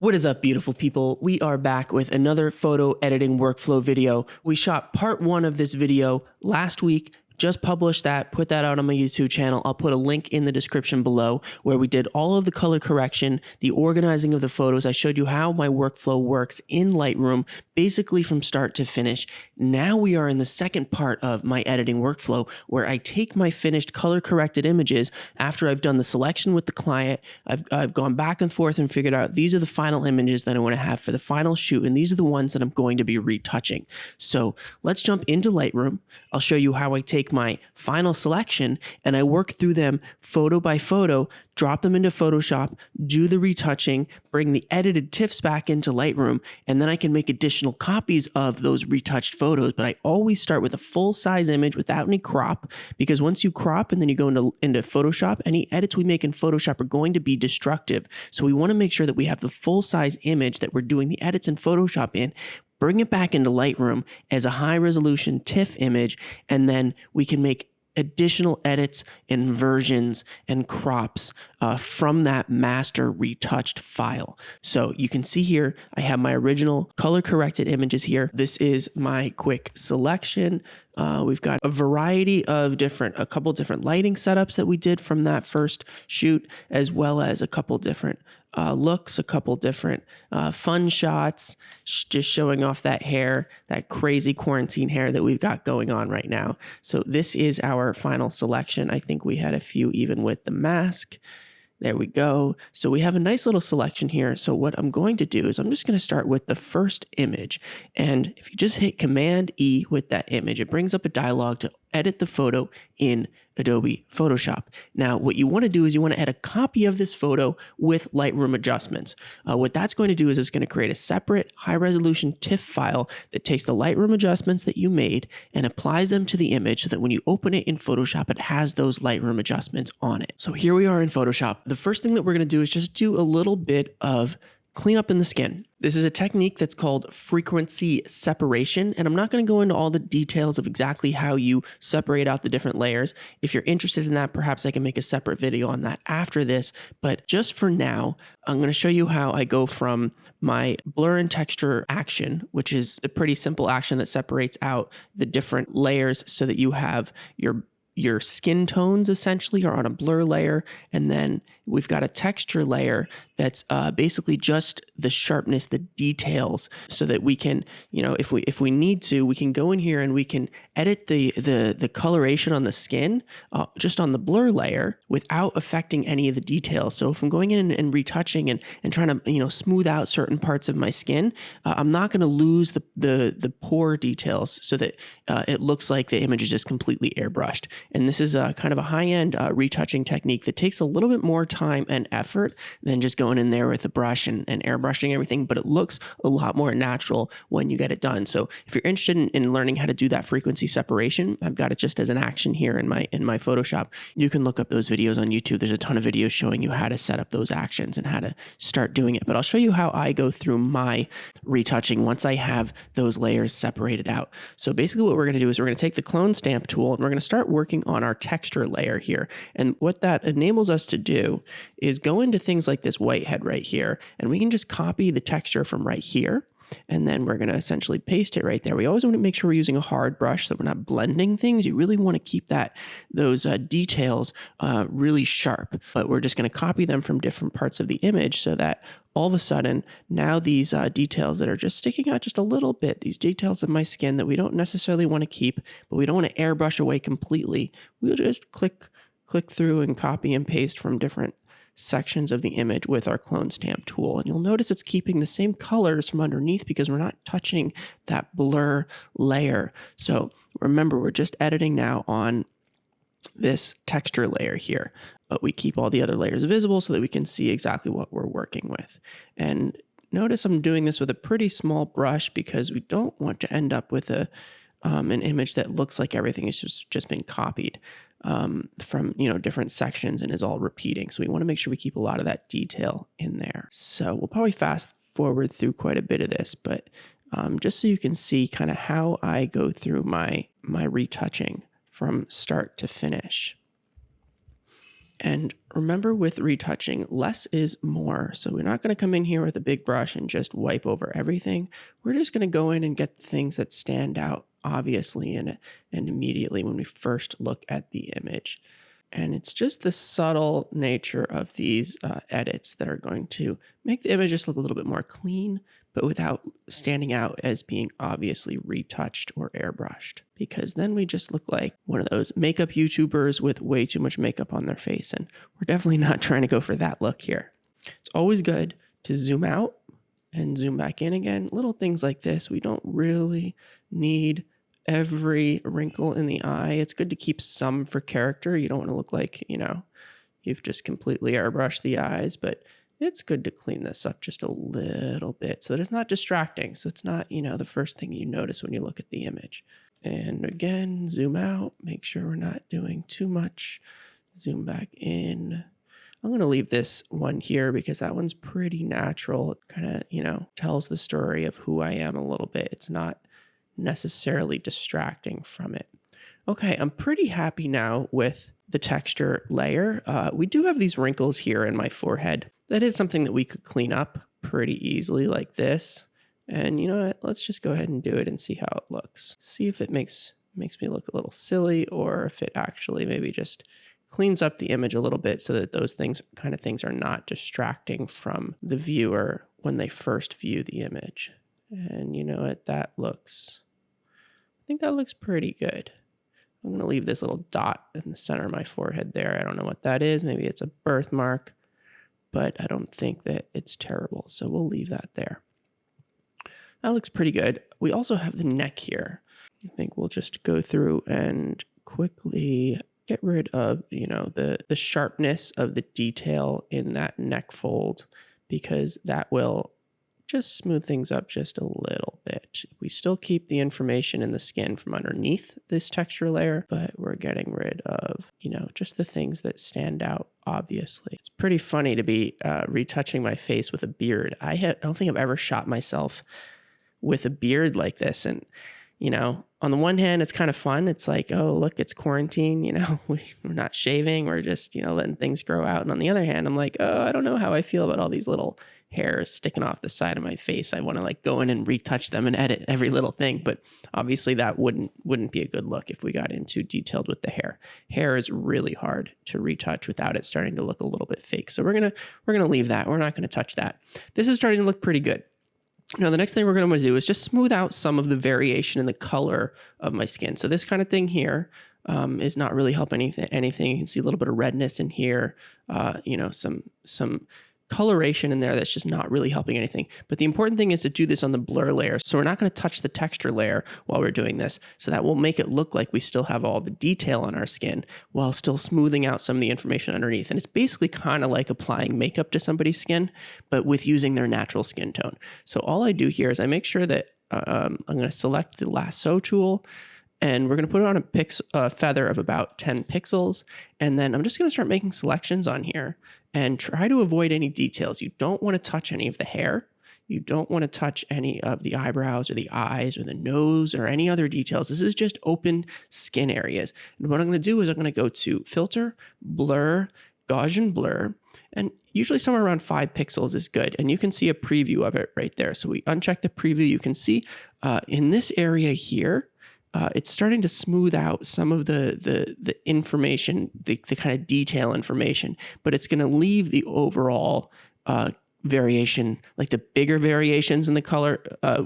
What is up, beautiful people? We are back with another photo editing workflow video. We shot part one of this video last week, just published that, put that out on my YouTube channel. I'll put a link in the description below where we did all of the color correction, the organizing of the photos. I showed you how my workflow works in Lightroom, basically from start to finish. Now we are in the second part of my editing workflow where I take my finished color corrected images after I've done the selection with the client. I've gone back and forth and figured out these are the final images that I want to have for the final shoot, and these are the ones that I'm going to be retouching. So let's jump into Lightroom. I'll show you how I take my final selection and I work through them photo by photo, drop them into Photoshop, do the retouching, bring the edited TIFFs back into Lightroom, and then I can make additional copies of those retouched photos. But I always start with a full size image without any crop, because once you crop and then you go into Photoshop, any edits we make in Photoshop are going to be destructive. So we want to make sure that we have the full size image that we're doing the edits in Photoshop in, bring it back into Lightroom as a high resolution TIFF image, and then we can make additional edits, inversions, and crops from that master retouched file. So you can see here, I have my original color corrected images here. This is my quick selection. We've got a variety of a couple different lighting setups that we did from that first shoot, as well as a couple different looks, a couple different fun shots, just showing off that hair, that crazy quarantine hair that we've got going on right now. So this is our final selection. I think we had a few even with the mask. There we go. So we have a nice little selection here. So what I'm going to do is I'm just going to start with the first image. And if you just hit Command E with that image, it brings up a dialog to edit the photo in Adobe Photoshop. Now, what you want to do is you want to add a copy of this photo with Lightroom adjustments. What that's going to do is it's going to create a separate high-resolution TIFF file that takes the Lightroom adjustments that you made and applies them to the image so that when you open it in Photoshop, it has those Lightroom adjustments on it. So here we are in Photoshop. The first thing that we're going to do is just do a little bit of cleanup in the skin. This is a technique that's called frequency separation, and I'm not going to go into all the details of exactly how you separate out the different layers. If you're interested in that, perhaps I can make a separate video on that after this, but just for now, I'm going to show you how I go from my blur and texture action, which is a pretty simple action that separates out the different layers so that you have your skin tones essentially are on a blur layer, and then we've got a texture layer that's basically just the sharpness, the details, so that we can, if we need to, we can go in here and we can edit the coloration on the skin just on the blur layer without affecting any of the details. So if I'm going in and retouching and trying to smooth out certain parts of my skin, I'm not going to lose the pore details so that it looks like the image is just completely airbrushed. And this is kind of a high-end retouching technique that takes a little bit more time and effort than just going in there with a brush and airbrushing everything, but it looks a lot more natural when you get it done. So if you're interested in learning how to do that frequency separation, I've got it just as an action here in my Photoshop. You can look up those videos on YouTube. There's a ton of videos showing you how to set up those actions and how to start doing it. But I'll show you how I go through my retouching once I have those layers separated out. So basically what we're going to do is we're going to take the clone stamp tool and we're going to start working on our texture layer here. And what that enables us to do is go into things like this whitehead right here, and we can just copy the texture from right here. And then we're going to essentially paste it right there. We always want to make sure we're using a hard brush so we're not blending things. You really want to keep those details really sharp, but we're just going to copy them from different parts of the image so that all of a sudden now these details that are just sticking out just a little bit, these details of my skin that we don't necessarily want to keep, but we don't want to airbrush away completely. We'll just click through and copy and paste from different sections of the image with our clone stamp tool. And you'll notice it's keeping the same colors from underneath because we're not touching that blur layer. So remember, we're just editing now on this texture layer here, but we keep all the other layers visible so that we can see exactly what we're working with. And notice I'm doing this with a pretty small brush because we don't want to end up with an image that looks like everything has just been copied from different sections and is all repeating. So we want to make sure we keep a lot of that detail in there. So we'll probably fast forward through quite a bit of this, but just so you can see kind of how I go through my retouching from start to finish. And Remember with retouching, less is more. So we're not going to come in here with a big brush and just wipe over everything. We're just going to go in and get the things that stand out obviously and immediately when we first look at the image. And it's just the subtle nature of these edits that are going to make the image just look a little bit more clean, but without standing out as being obviously retouched or airbrushed. Because then we just look like one of those makeup YouTubers with way too much makeup on their face. And we're definitely not trying to go for that look here. It's always good to zoom out and zoom back in again. Little things like this, we don't really need every wrinkle in the eye. It's good to keep some for character. You don't want to look like, you've just completely airbrushed the eyes, but it's good to clean this up just a little bit so that it's not distracting. So it's not, the first thing you notice when you look at the image. And again, zoom out, make sure we're not doing too much. Zoom back in. I'm going to leave this one here because that one's pretty natural. It kind of, tells the story of who I am a little bit. It's not necessarily distracting from it. Okay, I'm pretty happy now with the texture layer. We do have these wrinkles here in my forehead. That is something that we could clean up pretty easily like this. And you know what? Let's just go ahead and do it and see how it looks. See if it makes me look a little silly or if it actually maybe just cleans up the image a little bit so that those things are not distracting from the viewer when they first view the image. And you know what? I think that looks pretty good. I'm going to leave this little dot in the center of my forehead there. I don't know what that is. Maybe it's a birthmark, but I don't think that it's terrible. So we'll leave that there. That looks pretty good. We also have the neck here. I think we'll just go through and quickly get rid of, the sharpness of the detail in that neck fold, because that will just smooth things up just a little bit. We still keep the information in the skin from underneath this texture layer, but we're getting rid of, just the things that stand out, obviously. It's pretty funny to be retouching my face with a beard. I don't think I've ever shot myself with a beard like this. And, on the one hand, it's kind of fun. It's like, oh, look, it's quarantine. We're not shaving. We're just, letting things grow out. And on the other hand, I'm like, oh, I don't know how I feel about all these little hairs sticking off the side of my face. I want to go in and retouch them and edit every little thing. But obviously that wouldn't be a good look if we got in too detailed with the hair. Hair is really hard to retouch without it starting to look a little bit fake. So we're gonna leave that. We're not gonna touch that. This is starting to look pretty good. Now, the next thing we're going to do is just smooth out some of the variation in the color of my skin. So this kind of thing here is not really helping anything. You can see a little bit of redness in here, some coloration in there that's just not really helping anything. But the important thing is to do this on the blur layer. So we're not going to touch the texture layer while we're doing this. So that will make it look like we still have all the detail on our skin while still smoothing out some of the information underneath. And it's basically kind of like applying makeup to somebody's skin, but with using their natural skin tone. So all I do here is I make sure that I'm going to select the lasso tool, and we're going to put it on a feather of about 10 pixels. And then I'm just going to start making selections on here and try to avoid any details. You don't want to touch any of the hair. You don't want to touch any of the eyebrows or the eyes or the nose or any other details. This is just open skin areas. And what I'm going to do is I'm going to go to Filter, Blur, Gaussian Blur, and usually somewhere around 5 pixels is good. And you can see a preview of it right there. So we uncheck the preview. You can see in this area here, it's starting to smooth out some of the information, the kind of detail information, but it's going to leave the overall variation, like the bigger variations in the color,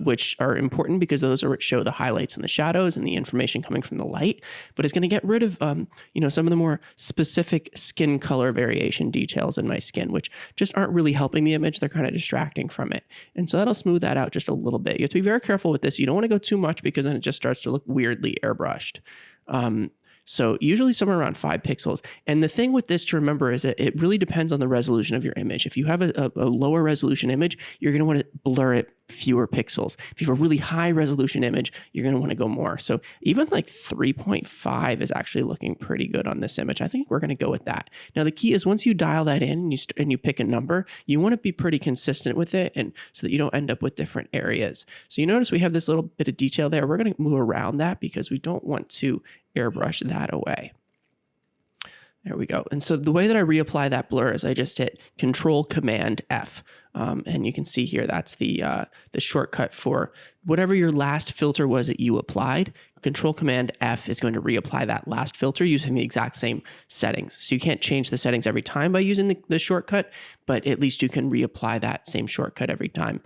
which are important because those are what show the highlights and the shadows and the information coming from the light. But it's going to get rid of, some of the more specific skin color variation details in my skin, which just aren't really helping the image. They're kind of distracting from it. And so that'll smooth that out just a little bit. You have to be very careful with this. You don't want to go too much because then it just starts to look weirdly airbrushed. So usually somewhere around 5 pixels. And the thing with this to remember is that it really depends on the resolution of your image. If you have a lower resolution image, you're going to want to blur it fewer pixels. If you have a really high resolution image, you're going to want to go more. So even like 3.5 is actually looking pretty good on this image. I think we're going to go with that. Now the key is once you dial that in and you pick a number, you want to be pretty consistent with it, and so that you don't end up with different areas. So you notice we have this little bit of detail there. We're going to move around that because we don't want to airbrush that away. There we go. And so the way that I reapply that blur is I just hit Control Command F. And you can see here, that's the shortcut for whatever your last filter was that you applied. Control Command F is going to reapply that last filter using the exact same settings. So you can't change the settings every time by using the shortcut, but at least you can reapply that same shortcut every time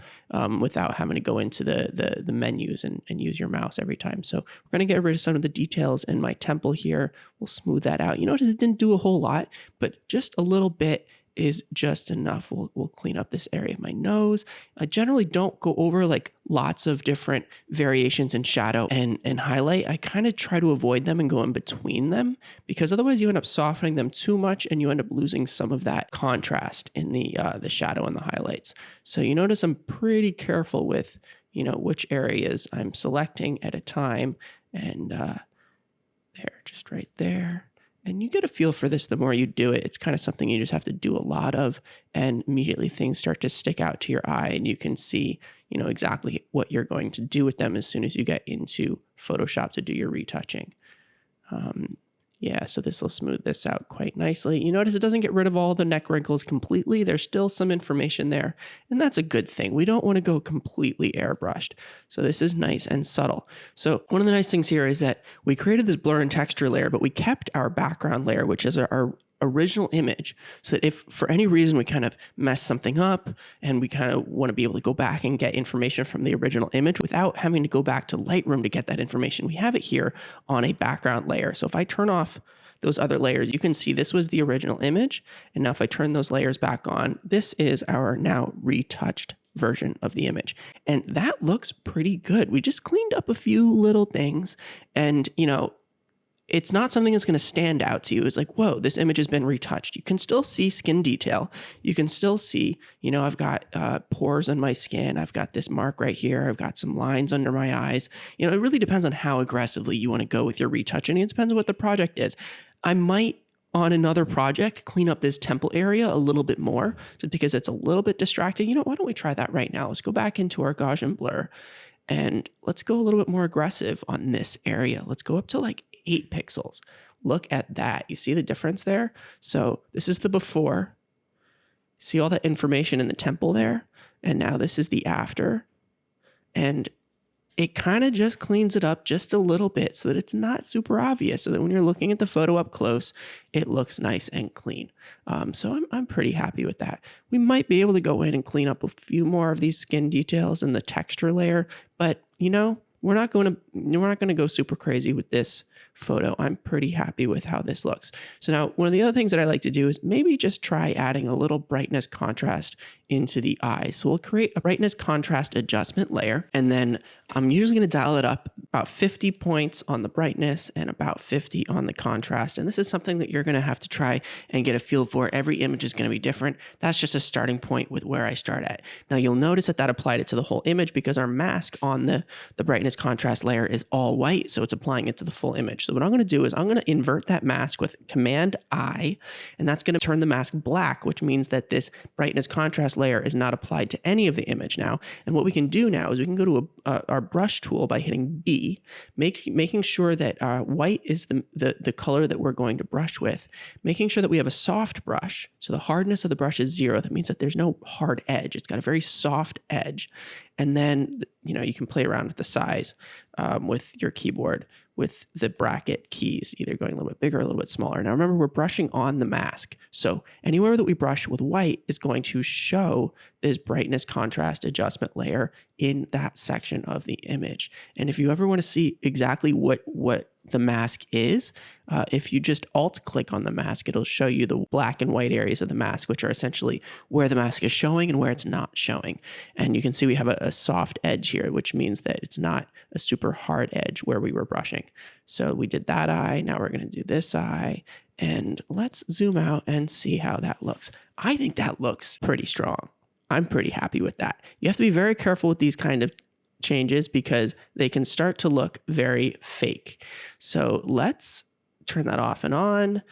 without having to go into the menus and use your mouse every time. So we're going to get rid of some of the details in my temple here. We'll smooth that out. You notice it didn't do a whole lot, but just a little bit is just enough. We'll clean up this area of my nose. I generally don't go over like lots of different variations in shadow and highlight. I kind of try to avoid them and go in between them, because otherwise you end up softening them too much and you end up losing some of that contrast in the shadow and the highlights. So you notice I'm pretty careful with, you know, which areas I'm selecting at a time. And there, just right there. And you get a feel for this the more you do it. It's kind of something you just have to do a lot of, and immediately things start to stick out to your eye and you can see, you know, exactly what you're going to do with them as soon as you get into Photoshop to do your retouching. Yeah, so this will smooth this out quite nicely. You notice it doesn't get rid of all the neck wrinkles completely. There's still some information there, and that's a good thing. We don't want to go completely airbrushed. So this is nice and subtle. So one of the nice things here is that we created this blur and texture layer, but we kept our background layer, which is our original image, so that if for any reason we kind of mess something up and we kind of want to be able to go back and get information from the original image without having to go back to Lightroom to get that information, we have it here on a background layer. So if I turn off those other layers, you can see this was the original image. And now if I turn those layers back on, this is our now retouched version of the image. And that looks pretty good. We just cleaned up a few little things, and, you know, it's not something that's going to stand out to you. It's like, whoa, this image has been retouched. You can still see skin detail. You can still see, you know, I've got pores on my skin. I've got this mark right here. I've got some lines under my eyes. You know, it really depends on how aggressively you want to go with your retouching. It depends on what the project is. I might, on another project, clean up this temple area a little bit more, just because it's a little bit distracting. You know, why don't we try that right now? Let's go back into our Gaussian blur and let's go a little bit more aggressive on this area. Let's go up to like 8 pixels. Look at that. You see the difference there? So this is the before. See all that information in the temple there? And now this is the after. And it kind of just cleans it up just a little bit so that it's not super obvious, so that when you're looking at the photo up close, it looks nice and clean. So I'm pretty happy with that. We might be able to go in and clean up a few more of these skin details in the texture layer, but you know, we're not going to go super crazy with this photo. I'm pretty happy with how this looks. So now one of the other things that I like to do is maybe just try adding a little brightness contrast into the eyes. So we'll create a brightness contrast adjustment layer, and then I'm usually going to dial it up about 50 points on the brightness and about 50 on the contrast. And this is something that you're going to have to try and get a feel for. Every image is going to be different. That's just a starting point with where I start at. Now you'll notice that applied it to the whole image because our mask on the brightness contrast layer is all white, so it's applying it to the full image. So what I'm going to do is I'm going to invert that mask with Command I, and that's going to turn the mask black, which means that this brightness contrast layer is not applied to any of the image now. And what we can do now is we can go to our brush tool by hitting B, making sure that white is the color that we're going to brush with, making sure that we have a soft brush. So the hardness of the brush is 0. That means that there's no hard edge. It's got a very soft edge. And then, you know, you can play around with the size with your keyboard with the bracket keys, either going a little bit bigger or a little bit smaller. Now remember, we're brushing on the mask. So anywhere that we brush with white is going to show this brightness contrast adjustment layer in that section of the image. And if you ever want to see exactly what the mask is, if you just alt click on the mask, it'll show you the black and white areas of the mask, which are essentially where the mask is showing and where it's not showing. And you can see we have a soft edge here, which means that it's not a super hard edge where we were brushing. So we did that eye. Now we're going to do this eye. And let's zoom out and see how that looks. I think that looks pretty strong. I'm pretty happy with that. You have to be very careful with these kind of changes because they can start to look very fake. So let's turn that off and on.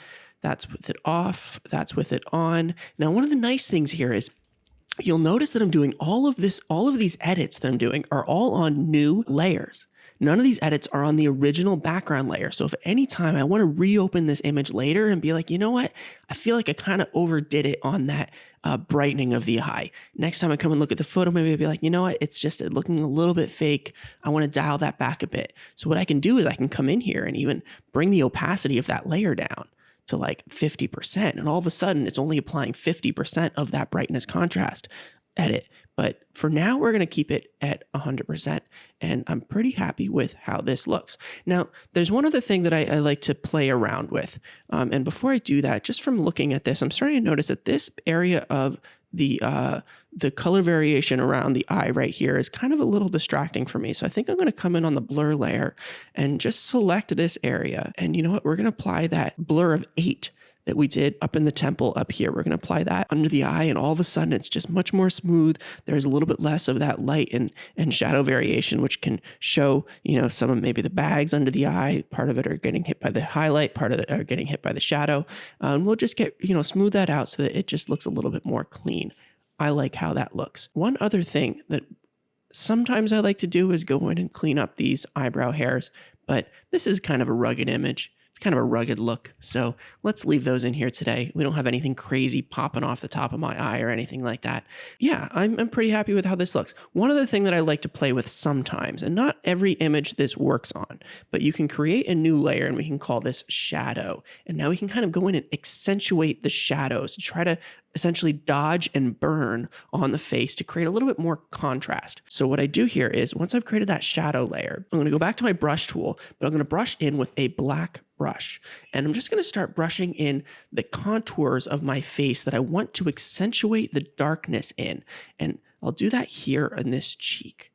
That's with it off. That's with it on. Now, one of the nice things here is you'll notice that I'm doing all of these edits that I'm doing are all on new layers. None of these edits are on the original background layer. So if at any time I want to reopen this image later and be like, you know what, I feel like I kind of overdid it on that brightening of the eye. Next time I come and look at the photo, maybe I'll be like, you know what, it's just looking a little bit fake. I want to dial that back a bit. So what I can do is I can come in here and even bring the opacity of that layer down to like 50%. And all of a sudden it's only applying 50% of that brightness contrast edit. But for now, we're going to keep it at 100%. And I'm pretty happy with how this looks. Now, there's one other thing that I like to play around with. And before I do that, just from looking at this, I'm starting to notice that this area of the color variation around the eye right here is kind of a little distracting for me. So I think I'm going to come in on the blur layer and just select this area. And you know what? We're going to apply that blur of 8 that we did up in the temple up here. We're going to apply that under the eye, and all of a sudden it's just much more smooth. There's a little bit less of that light and shadow variation, which can show, you know, some of maybe the bags under the eye. Part of it are getting hit by the highlight, part of it are getting hit by the shadow. And we'll just get, you know, smooth that out so that it just looks a little bit more clean. I like how that looks. One other thing that sometimes I like to do is go in and clean up these eyebrow hairs, but this is kind of a rugged image. It's kind of a rugged look. So let's leave those in here today. We don't have anything crazy popping off the top of my eye or anything like that. Yeah, I'm pretty happy with how this looks. One other thing that I like to play with sometimes, and not every image this works on, but you can create a new layer and we can call this shadow. And now we can kind of go in and accentuate the shadows, try to essentially dodge and burn on the face to create a little bit more contrast. So what I do here is once I've created that shadow layer, I'm going to go back to my brush tool, but I'm going to brush in with a black brush. And I'm just going to start brushing in the contours of my face that I want to accentuate the darkness in. And I'll do that here in this cheek.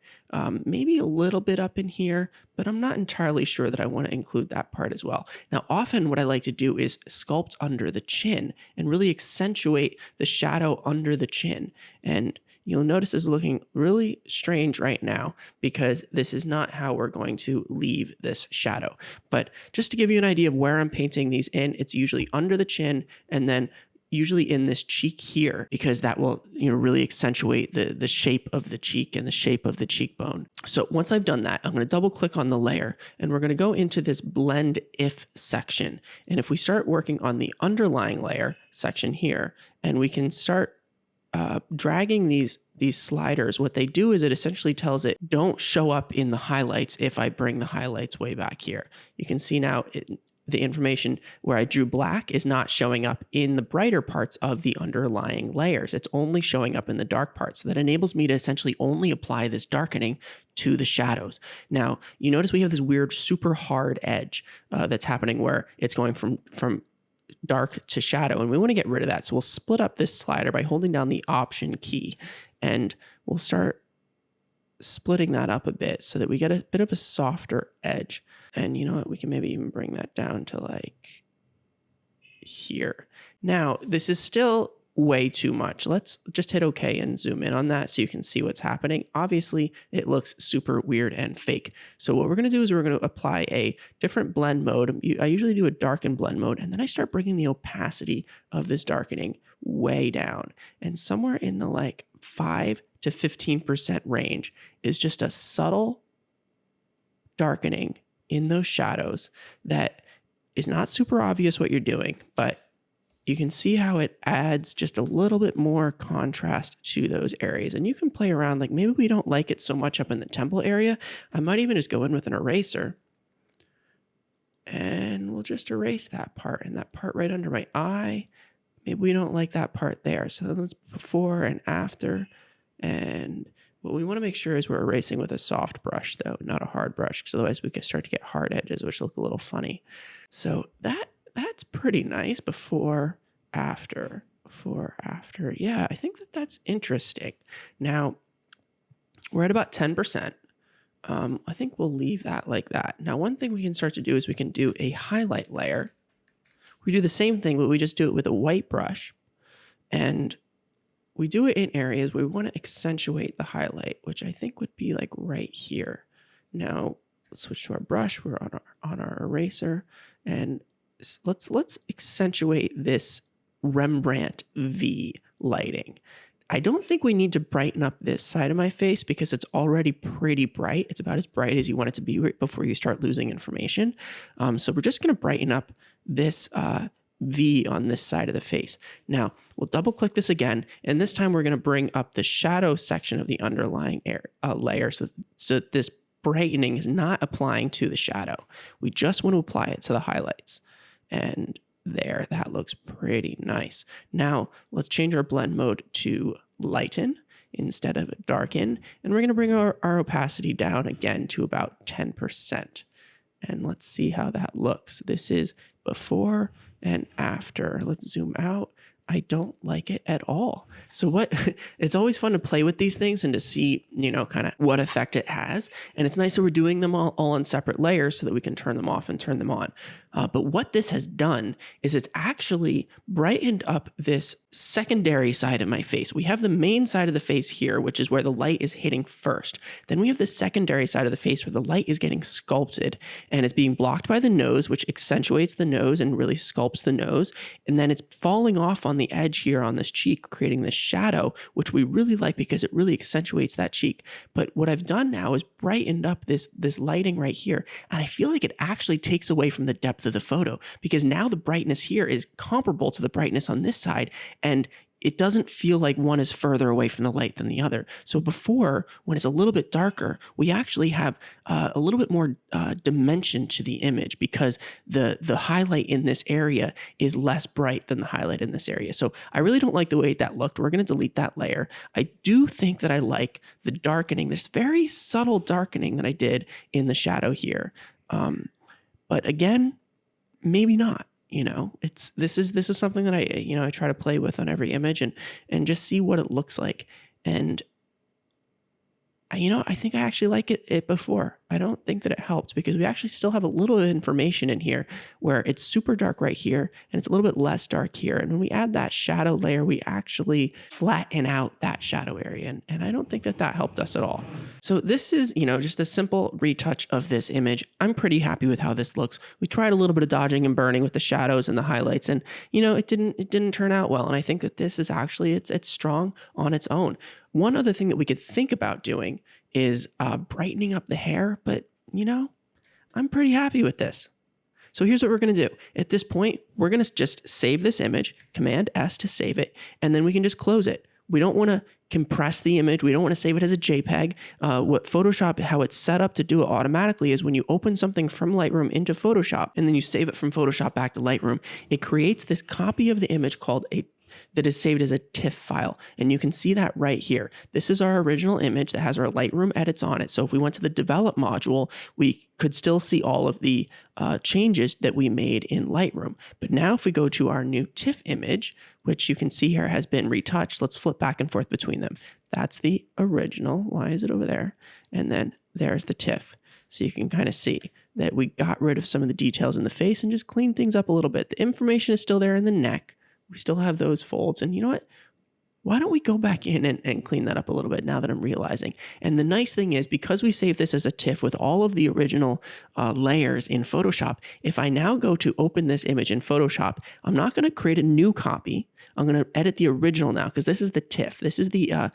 Maybe a little bit up in here, but I'm not entirely sure that I want to include that part as well. Now, often what I like to do is sculpt under the chin and really accentuate the shadow under the chin. And you'll notice this is looking really strange right now because this is not how we're going to leave this shadow. But just to give you an idea of where I'm painting these in, it's usually under the chin and then usually in this cheek here, because that will, you know, really accentuate the shape of the cheek and the shape of the cheekbone. So once I've done that, I'm going to double click on the layer and we're going to go into this blend if section. And if we start working on the underlying layer section here, and we can start dragging these sliders, what they do is it essentially tells it, don't show up in the highlights if I bring the highlights way back here. You can see now the information where I drew black is not showing up in the brighter parts of the underlying layers. It's only showing up in the dark parts. So that enables me to essentially only apply this darkening to the shadows. Now, you notice we have this weird super hard edge that's happening where it's going from dark to shadow, and we want to get rid of that. So we'll split up this slider by holding down the Option key, and we'll start splitting that up a bit so that we get a bit of a softer edge. And you know what, we can maybe even bring that down to like here. Now, this is still way too much. Let's just hit OK and zoom in on that so you can see what's happening. Obviously, it looks super weird and fake. So what we're going to do is we're going to apply a different blend mode. I usually do a darken blend mode, and then I start bringing the opacity of this darkening way down. And somewhere in the like 5 to 15% range is just a subtle darkening in those shadows that is not super obvious what you're doing, but you can see how it adds just a little bit more contrast to those areas. And you can play around, like maybe we don't like it so much up in the temple area. I might even just go in with an eraser and we'll just erase that part and that part right under my eye. Maybe we don't like that part there. So let's before and after. And what we want to make sure is we're erasing with a soft brush though, not a hard brush, because otherwise we can start to get hard edges, which look a little funny. So that's pretty nice. Before, after. Yeah, I think that's interesting. Now, we're at about 10%. I think we'll leave that like that. Now, one thing we can start to do is we can do a highlight layer. We do the same thing, but we just do it with a white brush. And we do it in areas where we want to accentuate the highlight, which I think would be like right here. Now, let's switch to our brush. We're on our eraser, and let's accentuate this Rembrandt V lighting. I don't think we need to brighten up this side of my face because it's already pretty bright. It's about as bright as you want it to be right before you start losing information. So we're just going to brighten up this V on this side of the face. Now we'll double click this again, and this time we're going to bring up the shadow section of the underlying layer so this brightening is not applying to the shadow. We just want to apply it to the highlights. And there, that looks pretty nice. Now let's change our blend mode to lighten instead of darken, and we're going to bring our opacity down again to about 10%. And let's see how that looks. This is before and after. Let's zoom out. I don't like it at all. So it's always fun to play with these things and to see, kind of what effect it has. And it's nice that we're doing them all on separate layers so that we can turn them off and turn them on. But what this has done is it's actually brightened up this secondary side of my face. We have the main side of the face here, which is where the light is hitting first. Then we have the secondary side of the face where the light is getting sculpted and it's being blocked by the nose, which accentuates the nose and really sculpts the nose. And then it's falling off on the edge here on this cheek, creating this shadow, which we really like because it really accentuates that cheek. But what I've done now is brightened up this lighting right here. And I feel like it actually takes away from the depth of the photo because now the brightness here is comparable to the brightness on this side, and it doesn't feel like one is further away from the light than the other. So before, when it's a little bit darker, we actually have a little bit more dimension to the image because the highlight in this area is less bright than the highlight in this area. So I really don't like the way that looked. We're going to delete that layer. I do think that I like the darkening, this very subtle darkening that I did in the shadow here. But again, maybe not. This is something that I try to play with on every image and just see what it looks like. And I think I actually like it before. I don't think that it helps because we actually still have a little information in here where it's super dark right here and it's a little bit less dark here. And when we add that shadow layer, we actually flatten out that shadow area. And I don't think that helped us at all. So this is, just a simple retouch of this image. I'm pretty happy with how this looks. We tried a little bit of dodging and burning with the shadows and the highlights, and it didn't turn out well. And I think that this is actually, it's strong on its own. One other thing that we could think about doing is brightening up the hair, but I'm pretty happy with this. So here's what we're going to do. At this point, we're going to just save this image, Command S to save it, and then we can just close it. We don't want to compress the image. We don't want to save it as a JPEG. What Photoshop, how it's set up to do it automatically is when you open something from Lightroom into Photoshop and then you save it from Photoshop back to Lightroom, it creates this copy of the image that is saved as a TIFF file. And you can see that right here. This is our original image that has our Lightroom edits on it. So if we went to the develop module, we could still see all of the changes that we made in Lightroom. But now if we go to our new TIFF image, which you can see here has been retouched, let's flip back and forth between them. That's the original. Why is it over there? And then there's the TIFF. So you can kind of see that we got rid of some of the details in the face and just cleaned things up a little bit. The information is still there in the neck. We still have those folds. And you know what? Why don't we go back in and clean that up a little bit now that I'm realizing? And the nice thing is, because we saved this as a TIFF with all of the original layers in Photoshop, if I now go to open this image in Photoshop, I'm not going to create a new copy. I'm going to edit the original now because this is the TIFF. This is the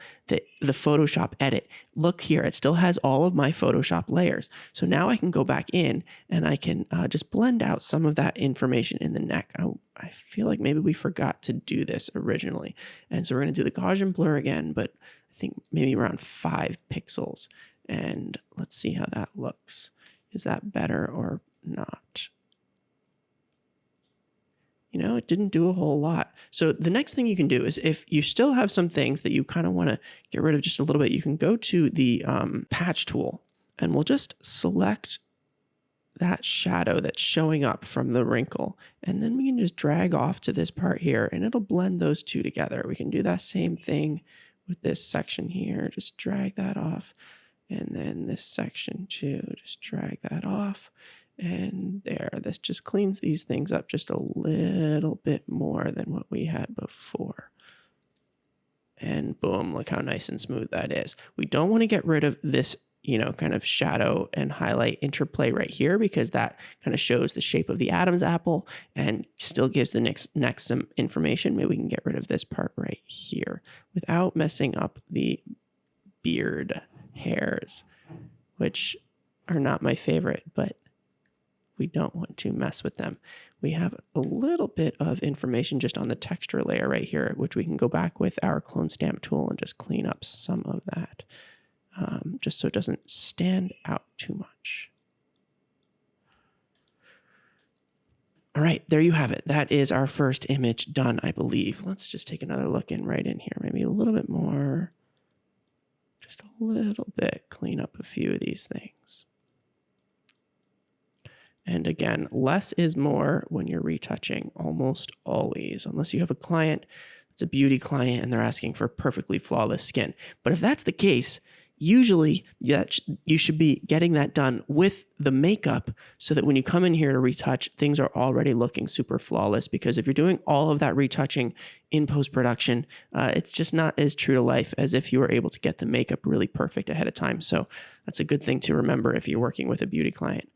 Photoshop edit. Look here, it still has all of my Photoshop layers. So now I can go back in and I can just blend out some of that information in the neck. I feel like maybe we forgot to do this originally. And so we're going to do the Gaussian blur again, but I think maybe around 5 pixels. And let's see how that looks. Is that better or not? It didn't do a whole lot. So the next thing you can do is if you still have some things that you kind of want to get rid of just a little bit, you can go to the patch tool and we'll just select that shadow that's showing up from the wrinkle. And then we can just drag off to this part here and it'll blend those two together. We can do that same thing with this section here. Just drag that off. And then this section too, just drag that off. And there, this just cleans these things up just a little bit more than what we had before. And boom, look how nice and smooth that is. We don't want to get rid of this kind of shadow and highlight interplay right here, because that kind of shows the shape of the Adam's apple and still gives the next some information. Maybe we can get rid of this part right here without messing up the beard hairs, which are not my favorite, but we don't want to mess with them. We have a little bit of information just on the texture layer right here, which we can go back with our clone stamp tool and just clean up some of that, just so it doesn't stand out too much. All right, there you have it. That is our first image done, I believe. Let's just take another look right in here, maybe a little bit more, just a little bit, clean up a few of these things. And again, less is more when you're retouching, almost always, unless you have a client, it's a beauty client, and they're asking for perfectly flawless skin. But if that's the case, usually you should be getting that done with the makeup so that when you come in here to retouch, things are already looking super flawless. Because if you're doing all of that retouching in post-production, it's just not as true to life as if you were able to get the makeup really perfect ahead of time. So that's a good thing to remember if you're working with a beauty client.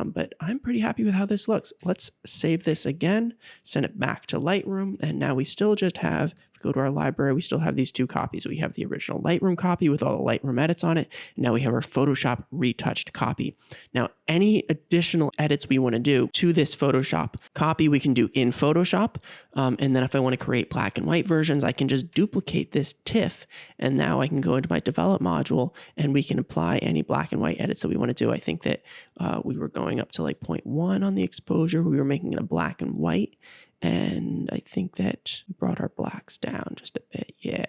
But I'm pretty happy with how this looks. Let's save this again, send it back to Lightroom, and now we still just have, if we go to our library, we still have these two copies. We have the original Lightroom copy with all the Lightroom edits on it, and now we have our Photoshop retouched copy. Now, any additional edits we want to do to this Photoshop copy, we can do in Photoshop, and then if I want to create black and white versions, I can just duplicate this TIFF, and now I can go into my develop module, and we can apply any black and white edits that we want to do. I think that we were going up to like 0.1 on the exposure. We were making it a black and white. And I think that we brought our blacks down just a bit. Yeah,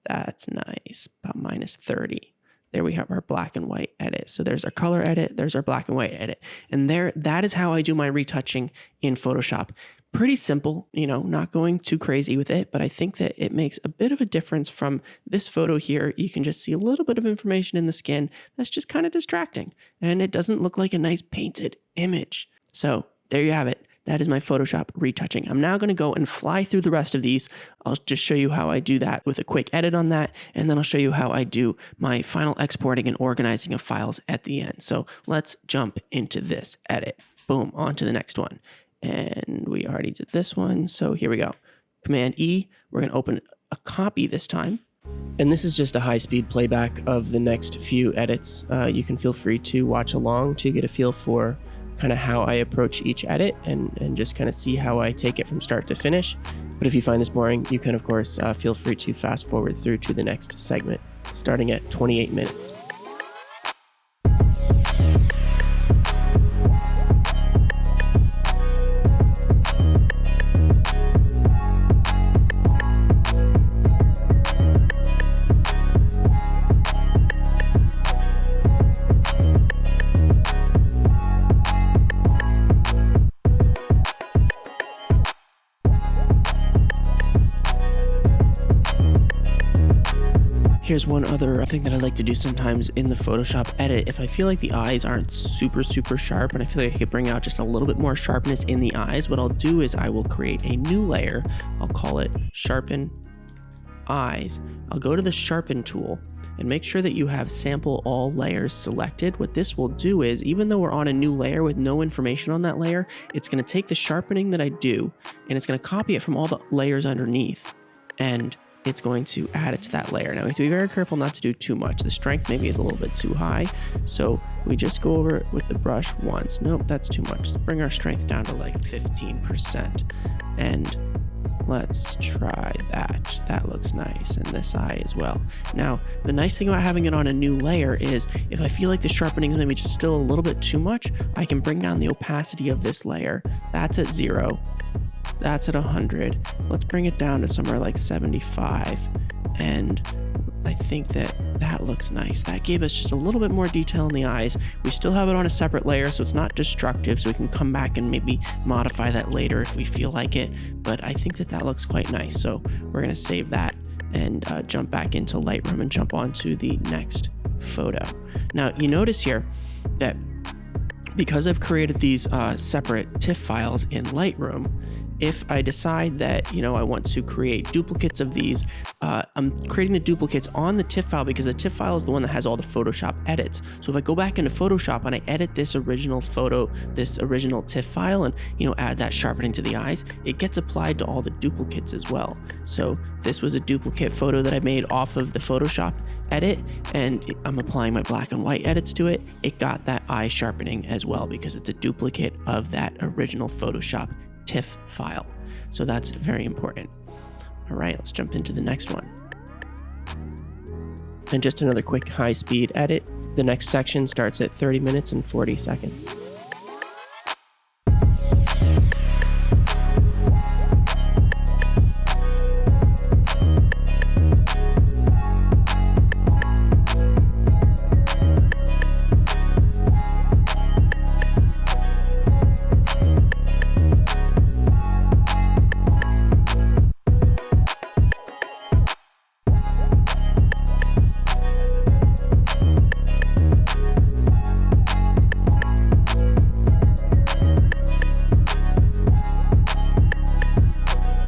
that's nice. About -30. There we have our black and white edit. So there's our color edit. There's our black and white edit. And that is how I do my retouching in Photoshop. Pretty simple, not going too crazy with it, but I think that it makes a bit of a difference from this photo here. You can just see a little bit of information in the skin that's just kind of distracting, and it doesn't look like a nice painted image. So there you have it. That is my Photoshop retouching. I'm now going to go and fly through the rest of these. I'll just show you how I do that with a quick edit on that, and then I'll show you how I do my final exporting and organizing of files at the end. So let's jump into this edit. Boom, on to the next one. And we already did this one, so here we go. Command E, we're going to open a copy this time. And this is just a high-speed playback of the next few edits. You can feel free to watch along to get a feel for kind of how I approach each edit and just kind of see how I take it from start to finish. But if you find this boring, you can, of course, feel free to fast forward through to the next segment, starting at 28 minutes. Here's one other thing that I like to do sometimes in the Photoshop edit. If I feel like the eyes aren't super sharp and I feel like I could bring out just a little bit more sharpness in the eyes, what I'll do is I will create a new layer. I'll call it Sharpen Eyes. I'll go to the Sharpen tool and make sure that you have Sample All Layers selected. What this will do is, even though we're on a new layer with no information on that layer, it's going to take the sharpening that I do and it's going to copy it from all the layers underneath, and it's going to add it to that layer. Now we have to be very careful not to do too much. The strength maybe is a little bit too high, so we just go over it with the brush once. Nope, that's too much. Let's bring our strength down to like 15%, and let's try that. That looks nice, and this eye as well. Now, the nice thing about having it on a new layer is if I feel like the sharpening is maybe just still a little bit too much, I can bring down the opacity of this layer. That's at 0. That's at 100. Let's bring it down to somewhere like 75. And I think that looks nice. That gave us just a little bit more detail in the eyes. We still have it on a separate layer, so it's not destructive, so we can come back and maybe modify that later if we feel like it. But I think that looks quite nice. So we're going to save that and jump back into Lightroom and jump on to the next photo. Now, you notice here that because I've created these separate TIFF files in Lightroom, if I decide that, I want to create duplicates of these, I'm creating the duplicates on the TIFF file because the TIFF file is the one that has all the Photoshop edits. So if I go back into Photoshop and I edit this original photo, this original TIFF file, and, add that sharpening to the eyes, it gets applied to all the duplicates as well. So this was a duplicate photo that I made off of the Photoshop edit, and I'm applying my black and white edits to it. It got that eye sharpening as well because it's a duplicate of that original Photoshop TIFF file. So that's very important. All right, let's jump into the next one. And just another quick high-speed edit. The next section starts at 30 minutes and 40 seconds.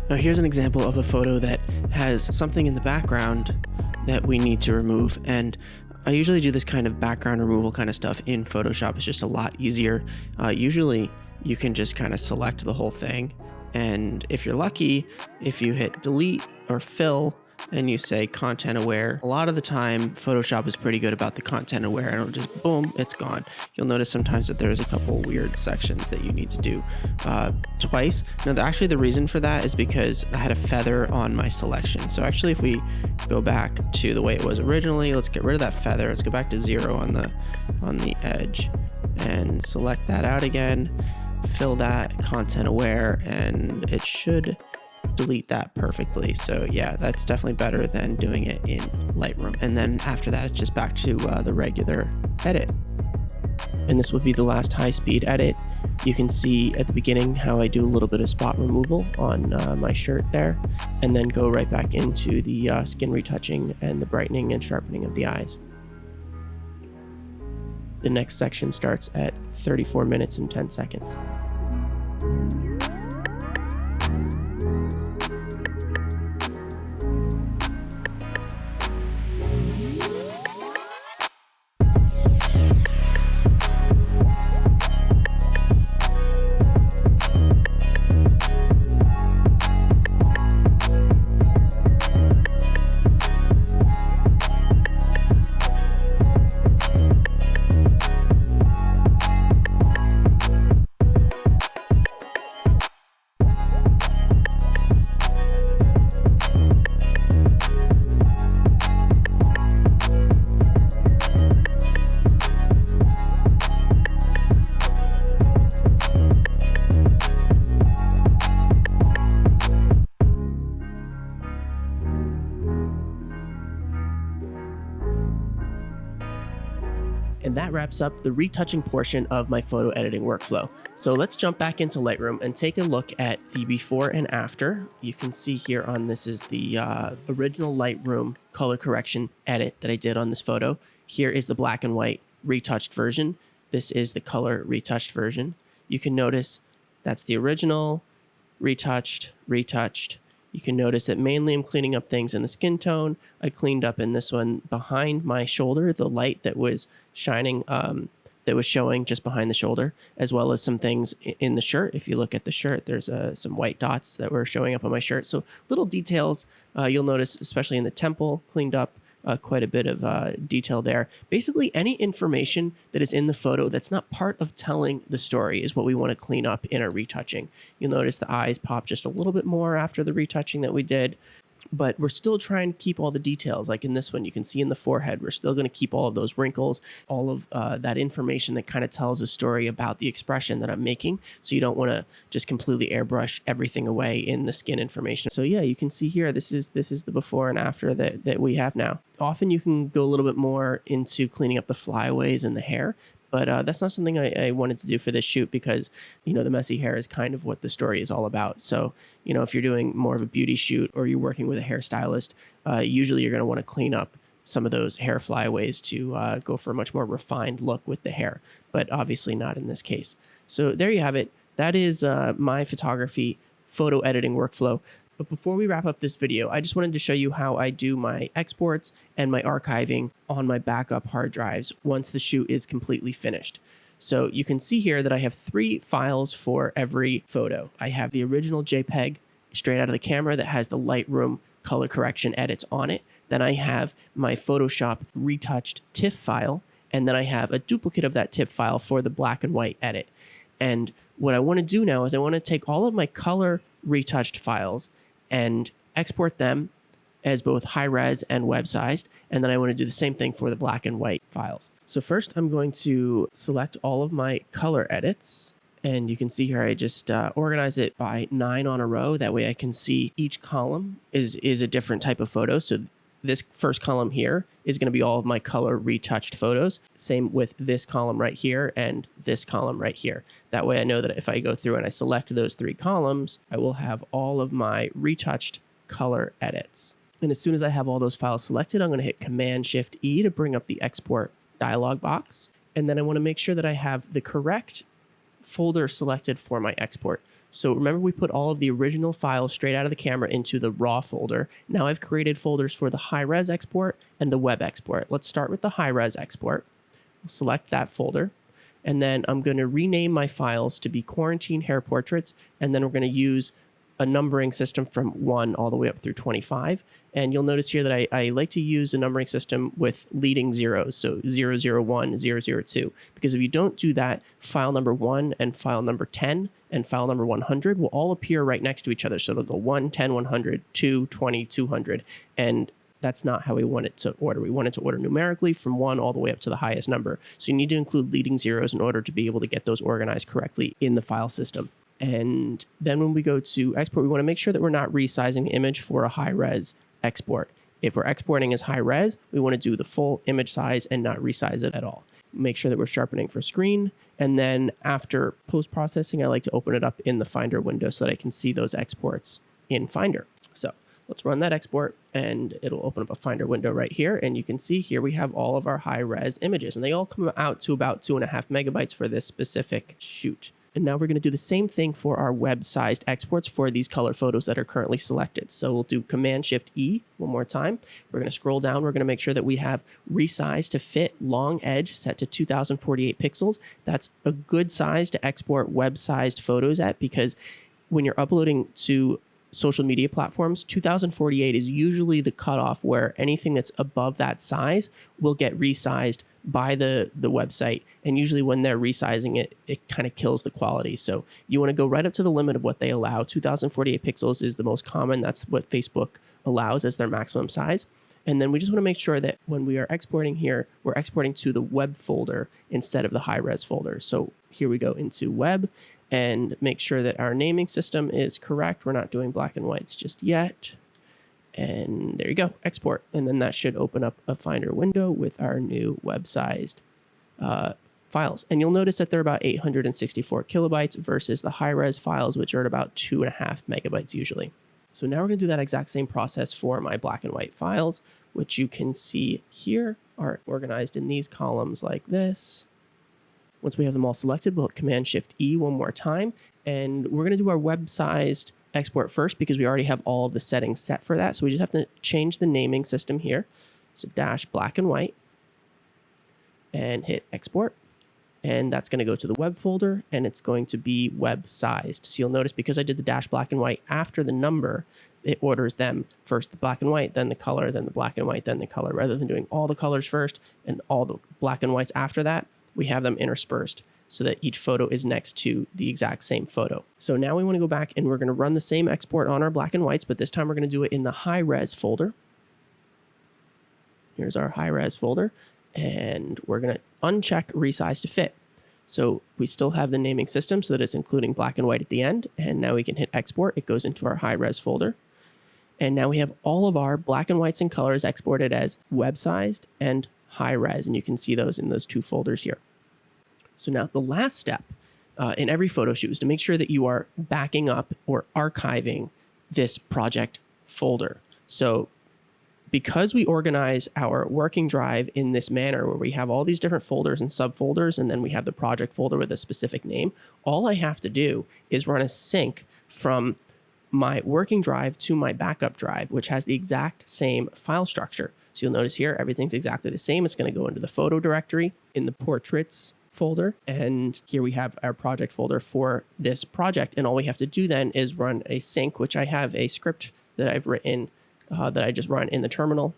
Now here's an example of a photo that has something in the background that we need to remove, and I usually do this kind of background removal kind of stuff in Photoshop. It's just a lot easier. Usually you can just kind of select the whole thing, and if you're lucky, if you hit delete or fill and you say content aware, a lot of the time Photoshop is pretty good about the content aware, and it'll just boom, it's gone. You'll notice sometimes that there's a couple weird sections that you need to do twice. Now actually the reason for that is because I had a feather on my selection. So actually if we go back to the way it was originally, let's get rid of that feather. Let's go back to 0 on the edge and select that out again, fill that content aware, and it should delete that perfectly. So yeah, that's definitely better than doing it in Lightroom. And then after that, it's just back to the regular edit. And this would be the last high-speed edit. You can see at the beginning how I do a little bit of spot removal on my shirt there, and then go right back into the skin retouching and the brightening and sharpening of the eyes. The next section starts at 34 minutes and 10 seconds. And that wraps up the retouching portion of my photo editing workflow. So let's jump back into Lightroom and take a look at the before and after. You can see here on this is the original Lightroom color correction edit that I did on this photo. Here is the black and white retouched version. This is the color retouched version. You can notice that's the original, retouched, retouched. You can notice that mainly I'm cleaning up things in the skin tone. I cleaned up in this one behind my shoulder, the light that was shining, that was showing just behind the shoulder, as well as some things in the shirt. If you look at the shirt, there's some white dots that were showing up on my shirt. So little details you'll notice, especially in the temple, cleaned up quite a bit of detail there. Basically, any information that is in the photo that's not part of telling the story is what we want to clean up in our retouching. You'll notice the eyes pop just a little bit more after the retouching that we did, but we're still trying to keep all the details. Like in this one, you can see in the forehead, we're still going to keep all of those wrinkles, all of that information that kind of tells a story about the expression that I'm making. So you don't want to just completely airbrush everything away in the skin information. So yeah, you can see here, this is the before and after that we have now. Often you can go a little bit more into cleaning up the flyaways and the hair, but that's not something I wanted to do for this shoot because, the messy hair is kind of what the story is all about. So, if you're doing more of a beauty shoot or you're working with a hairstylist, usually you're going to want to clean up some of those hair flyaways to go for a much more refined look with the hair, but obviously not in this case. So there you have it. That is my photography photo editing workflow. But before we wrap up this video, I just wanted to show you how I do my exports and my archiving on my backup hard drives once the shoot is completely finished. So you can see here that I have 3 files for every photo. I have the original JPEG straight out of the camera that has the Lightroom color correction edits on it. Then I have my Photoshop retouched TIFF file, and then I have a duplicate of that TIFF file for the black and white edit. And what I want to do now is I want to take all of my color retouched files and export them as both high res and web sized. And then I want to do the same thing for the black and white files. So first I'm going to select all of my color edits. And you can see here, I just organize it by 9 on a row. That way I can see each column is a different type of photo. So this first column here is going to be all of my color retouched photos. Same with this column right here and this column right here. That way I know that if I go through and I select those 3 columns, I will have all of my retouched color edits. And as soon as I have all those files selected, I'm going to hit Command-Shift-E to bring up the export dialog box. And then I want to make sure that I have the correct folder selected for my export. So remember, we put all of the original files straight out of the camera into the raw folder. Now I've created folders for the high-res export and the web export. Let's start with the high-res export. We'll select that folder. And then I'm going to rename my files to be Quarantine Hair Portraits. And then we're going to use a numbering system from 1 all the way up through 25. And you'll notice here that I like to use a numbering system with leading zeros, so 001, 002, because if you don't do that, file number 1 and file number 10 and file number 100 will all appear right next to each other. So it'll go 1, 10, 100, 2, 20, 200, and that's not how we want it to order. We want it to order numerically from 1 all the way up to the highest number. So you need to include leading zeros in order to be able to get those organized correctly in the file system. And then when we go to export, we want to make sure that we're not resizing the image for a high-res export. If we're exporting as high-res, we want to do the full image size and not resize it at all. Make sure that we're sharpening for screen. And then after post-processing, I like to open it up in the Finder window so that I can see those exports in Finder. So let's run that export, and it'll open up a Finder window right here. And you can see here we have all of our high-res images, and they all come out to about 2.5 megabytes for this specific shoot. And now we're going to do the same thing for our web-sized exports for these color photos that are currently selected. So we'll do Command-Shift-E one more time. We're going to scroll down. We're going to make sure that we have resize to fit long edge set to 2048 pixels. That's a good size to export web-sized photos at, because when you're uploading to social media platforms, 2048 is usually the cutoff where anything that's above that size will get resized by the website, and usually when they're resizing it, it kind of kills the quality. So you want to go right up to the limit of what they allow. 2048 pixels is the most common. That's what Facebook allows as their maximum size. And then we just want to make sure that when we are exporting here, we're exporting to the web folder instead of the high-res folder. So here we go into web and make sure that our naming system is correct. We're not doing black and whites just yet. And there you go, export. And then that should open up a Finder window with our new web-sized files. And you'll notice that they're about 864 kilobytes versus the high-res files, which are at about 2.5 megabytes usually. So now we're going to do that exact same process for my black and white files, which you can see here are organized in these columns like this. Once we have them all selected, we'll hit Command-Shift-E one more time. And we're going to do our web-sized export first because we already have all of the settings set for that. So we just have to change the naming system here. So dash black and white and hit export. And that's going to go to the web folder, and it's going to be web sized. So you'll notice because I did the dash black and white after the number, it orders them first the black and white, then the color, then the black and white, then the color. Rather than doing all the colors first and all the black and whites after that, we have them interspersed so that each photo is next to the exact same photo. So now we want to go back and we're going to run the same export on our black and whites, but this time we're going to do it in the high-res folder. Here's our high-res folder, and we're going to uncheck resize to fit. So we still have the naming system so that it's including black and white at the end, and now we can hit export. It goes into our high-res folder. And now we have all of our black and whites and colors exported as web-sized and high-res, and you can see those in those 2 folders here. So now the last step in every photo shoot is to make sure that you are backing up or archiving this project folder. So because we organize our working drive in this manner where we have all these different folders and subfolders, and then we have the project folder with a specific name, all I have to do is run a sync from my working drive to my backup drive, which has the exact same file structure. So you'll notice here, everything's exactly the same. It's going to go into the photo directory in the portraits folder. And here we have our project folder for this project. And all we have to do then is run a sync, which I have a script that I've written that I just run in the terminal.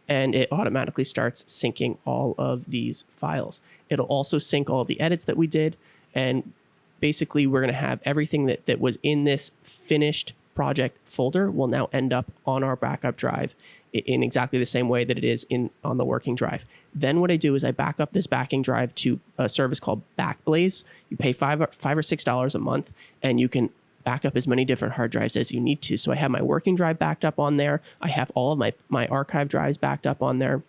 And it automatically starts syncing all of these files. It'll also sync all of the edits that we did. And basically, we're going to have everything that was in this finished project folder will now end up on our backup drive in exactly the same way that it is on the working drive. Then what I do is I back up this backing drive to a service called Backblaze. You pay $5 or $6 a month, and you can back up as many different hard drives as you need to. So I have my working drive backed up on there. I have all of my archive drives backed up on there.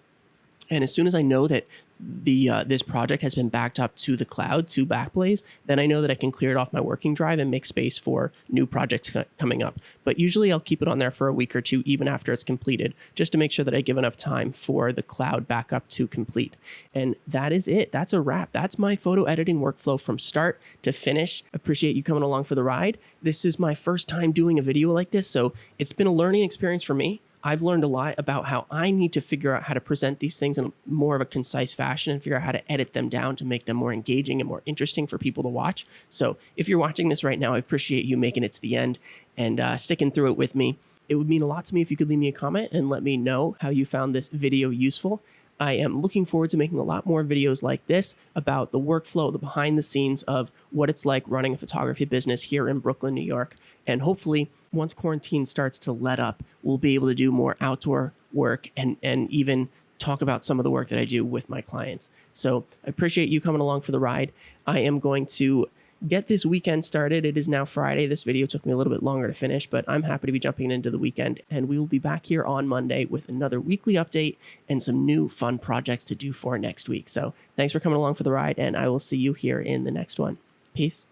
And as soon as I know that this project has been backed up to the cloud, to Backblaze, then I know that I can clear it off my working drive and make space for new projects coming up. But usually I'll keep it on there for a week or two, even after it's completed, just to make sure that I give enough time for the cloud backup to complete. And that is it. That's a wrap. That's my photo editing workflow from start to finish. Appreciate you coming along for the ride. This is my first time doing a video like this, so it's been a learning experience for me. I've learned a lot about how I need to figure out how to present these things in more of a concise fashion and figure out how to edit them down to make them more engaging and more interesting for people to watch. So if you're watching this right now, I appreciate you making it to the end and sticking through it with me. It would mean a lot to me if you could leave me a comment and let me know how you found this video useful. I am looking forward to making a lot more videos like this about the workflow, the behind the scenes of what it's like running a photography business here in Brooklyn, New York. And hopefully, once quarantine starts to let up, we'll be able to do more outdoor work and even talk about some of the work that I do with my clients. So I appreciate you coming along for the ride. I am going to get this weekend started. It is now Friday. This video took me a little bit longer to finish, but I'm happy to be jumping into the weekend, and we will be back here on Monday with another weekly update and some new fun projects to do for next week. So thanks for coming along for the ride, and I will see you here in the next one. Peace.